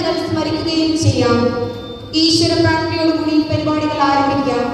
മുതൽ സ്മരിക്കുകയും ചെയ്യാം. ഈശ്വര പ്രാർത്ഥനയോടുകൂടി പരിപാടികൾ ആരംഭിക്കാം.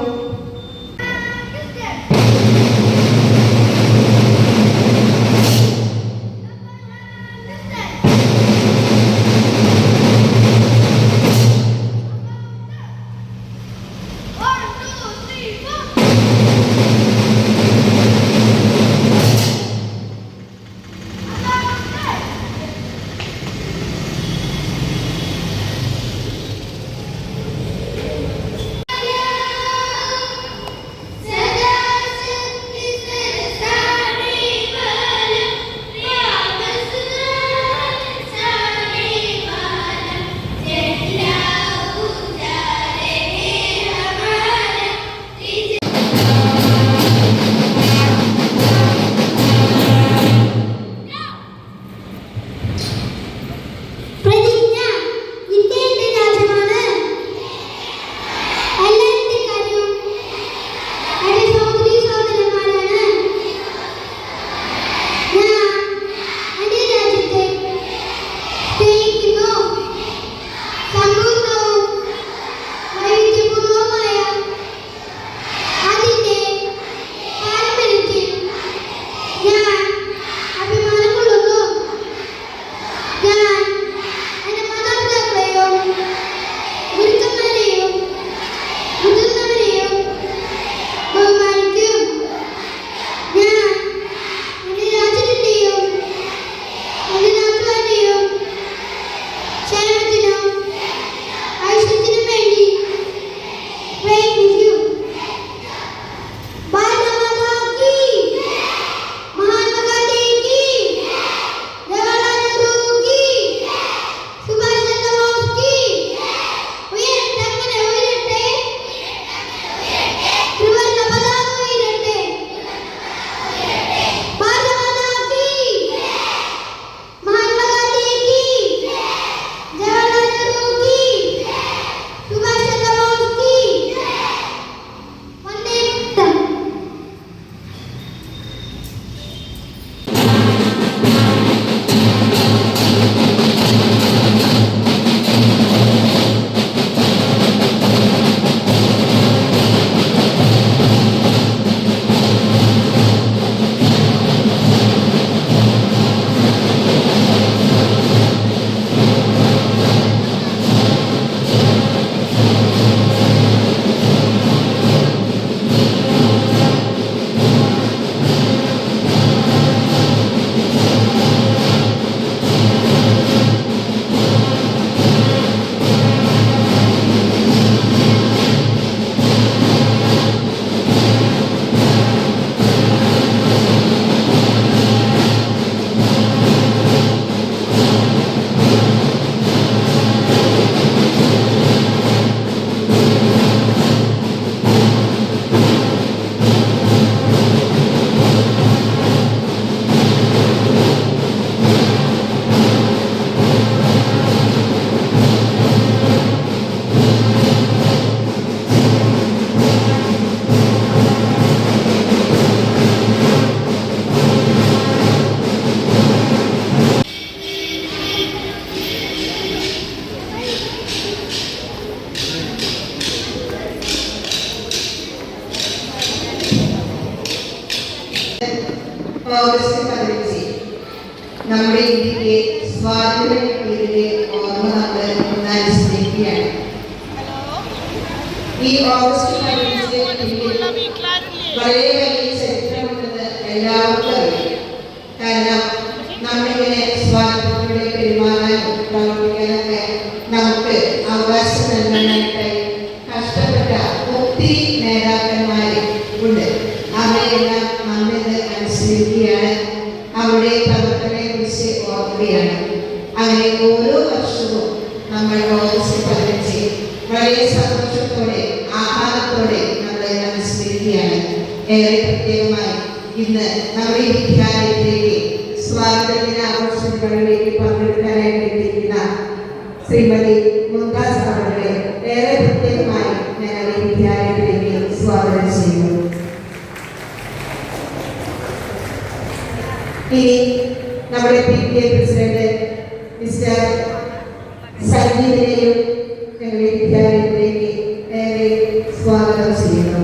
ഓഗസ്റ്റ് 15 നമ്മുടെ ഇന്ത്യക്ക് സ്വാതന്ത്ര്യം കിട്ടിയതിന്റെ ഓർമ്മ നമ്മൾ അനുസ്മരിക്കുകയാണ്. ഈ ഓഗസ്റ്റ് 15 വളരെ വലിയ ചരിത്രമുണ്ടെന്ന് എല്ലാവർക്കും അറിയാം. കാരണം നമ്മളിങ്ങനെ സ്വാതന്ത്ര്യത്തോടെ പെരുമാറാനും പ്രവർത്തിക്കാനൊക്കെ നമുക്ക് അവകാശം നൽകാനായിട്ടായി കഷ്ടപ്പെട്ട ഒത്തിരി നേതാക്കന്മാർ ഉണ്ട്. അവരെല്ലാം നമ്മളിന്ന് അനുസ്മരിക്കുകയാണ്, അവരുടെ പ്രവർത്തനത്തെ കുറിച്ച് ഓർക്കുകയാണ്. അങ്ങനെ ഓരോ വർഷവും നമ്മൾ ഓഗസ്റ്റ് 15 വളരെ സന്തോഷത്തോടെ ആഹ്ലാദത്തോടെ നമ്മൾ അനുസ്മരിക്കുകയാണ്. ഏറെ പ്രത്യേകമായി ഇന്ന് നമ്മുടെ വിദ്യാലയത്തിലേക്ക് സ്വാതന്ത്ര്യദിന ആഘോഷങ്ങളിലേക്ക് പങ്കെടുക്കാനായിട്ട് എത്തിയിരിക്കുന്ന ശ്രീമതി മുംതാസ് അവരുടെ ഏറെ പ്രത്യേകമായി ഞങ്ങളുടെ വിദ്യാലയത്തിലേക്ക് സ്വാഗതം ചെയ്യുന്നു. ഇനി നമ്മുടെ PTA പ്രസിഡന്റ് മിസ്റ്റർ സജീവനെയും ഞങ്ങളുടെ വിദ്യാലയത്തിലേക്ക് ഏറെ സ്വാഗതം ചെയ്യുന്നു.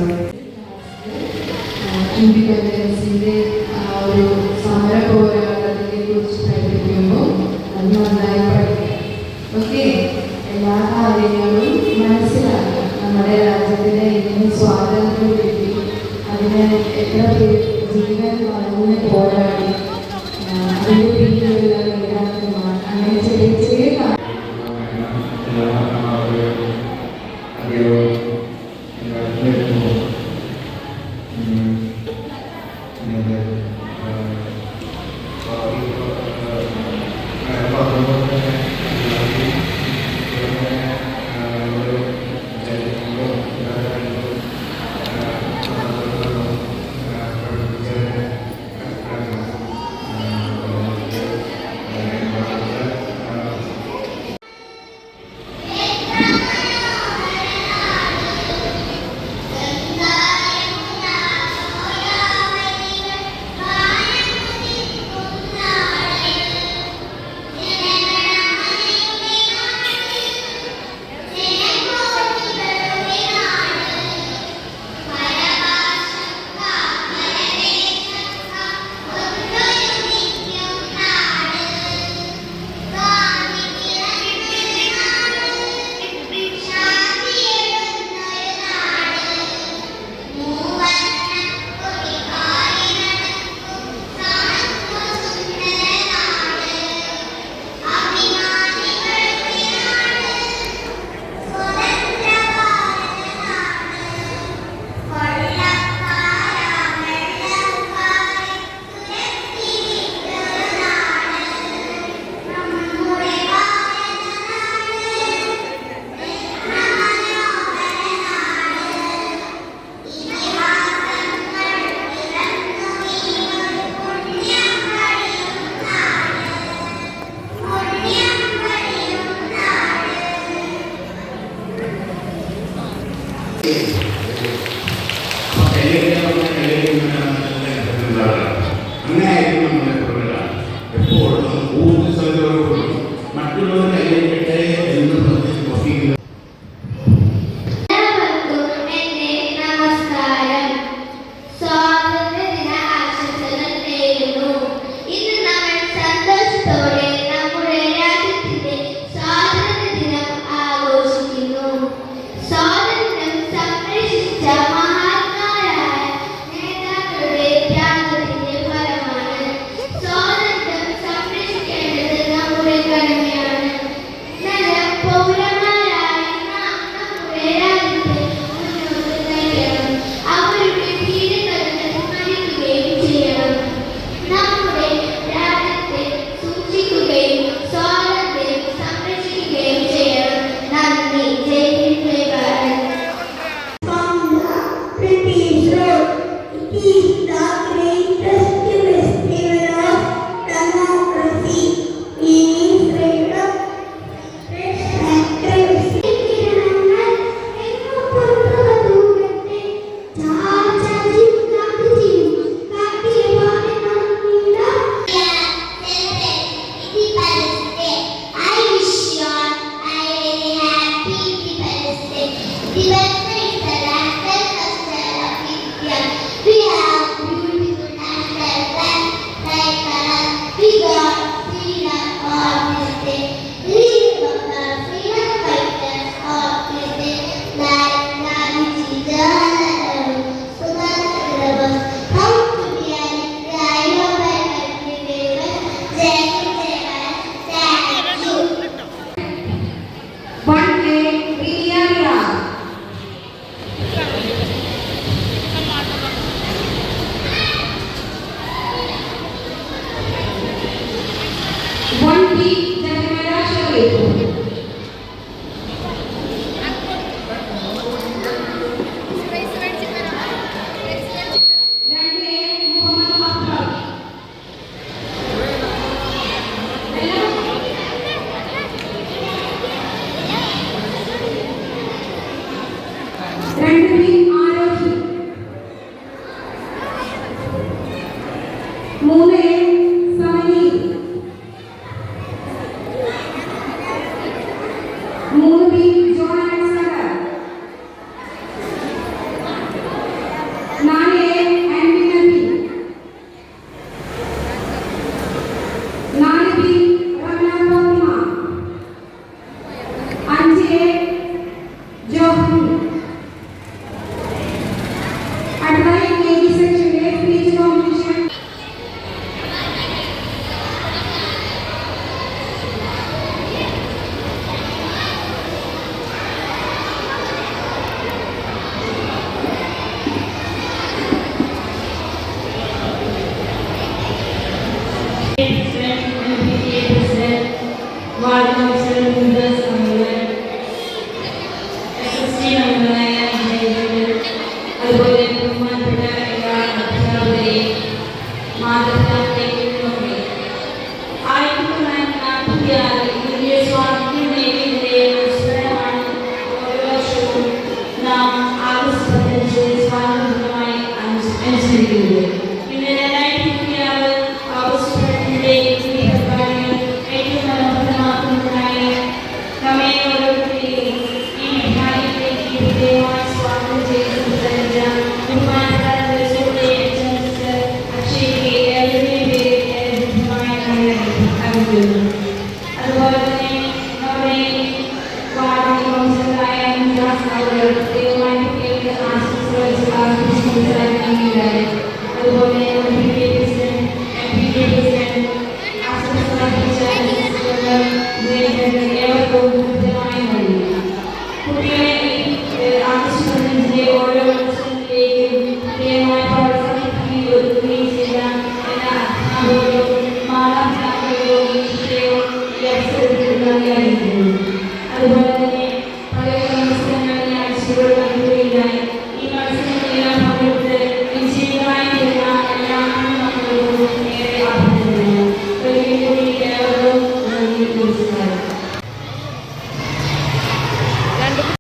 ഇൻഡിപെൻഡൻസിന്റെ ഒരു സമര പോരാട്ടത്തിനെ കുറിച്ച് പഠിപ്പിക്കുമ്പോൾ അത് നന്നായി പഠിക്കാം. ഓക്കെ, എല്ലാ കാര്യങ്ങളും മനസ്സിലാക്കുക. നമ്മുടെ രാജ്യത്തിന് എങ്ങനെ സ്വാതന്ത്ര്യം കിട്ടി, അതിന് എത്ര പേർ ജീവൻ വളർന്ന് പോരാടി, അതിൻ്റെ പിന്നിലുള്ള നേതാക്കന്മാർ, അങ്ങനെ ചെറിയ ചെറിയ അങ്ങനെയായിരുന്നു നമ്മുടെ പ്രോഗ്രാം. എപ്പോഴും ഊർജ്ജസ്വലതയോടുകൂടി മറ്റുള്ളവർ കൈവരിക്കട്ടെ എന്ന് പറഞ്ഞ് കൊതിക്കുന്നത്. 3 B John Alexander. 4 A Andy Nabi. 4 B Ramna Fathima. 5 A Johi. അടുത്തായി KG സെക്ഷനിലെ speech competition. Ward councillor Mumtaz Ahmed, SST അംഗങ്ങളായ വിജയ്, അതുപോലെ ബഹുമാനപ്പെട്ട എല്ലാ അധ്യാപകരെയും മാതാപിതാക്കളെയും 1946 ഇന്ത്യ സ്വാതന്ത്ര്യം നേടിയതിന്റെ അനുസ്മരണമാണ് ഓരോ വർഷവും നാം ആഗസ്റ്റ് 15 സ്വാതന്ത്ര്യമായി അനുസ്മരിക്കുന്നത്. ഇന്ന് 2026 ആഗസ്റ്റ് 15 ഈ പരിപാടികൾ ഏറ്റവും മനോഹരമാക്കുന്നതിനായി നമ്മെ ഓരോരുത്തരെയും ഈ വിദ്യാലയത്തിലേക്ക് വിധേയമായി സ്വാഗതം ചെയ്ത് സംസാരിച്ച ബഹുമാനപ്പെട്ട അക്ഷയ്ക്ക് ഏവരുടെയും പേരിൽ ലഭ്യമായ അറിയിക്കുന്നു. അതുപോലെ തന്നെ നമ്മുടെ വാർഡ് കൗൺസിലറായ മുംതാസ് അവർ ദൈവമായ കുട്ടികളുടെ ആശംസകൾ സംസാരിക്കുകയുണ്ടായി. അതുപോലെ MPK പ്രസിഡന്റ് ആശംസകൾ ഏവർക്കും കൃത്യമായി നൽകി. കുട്ടികളെ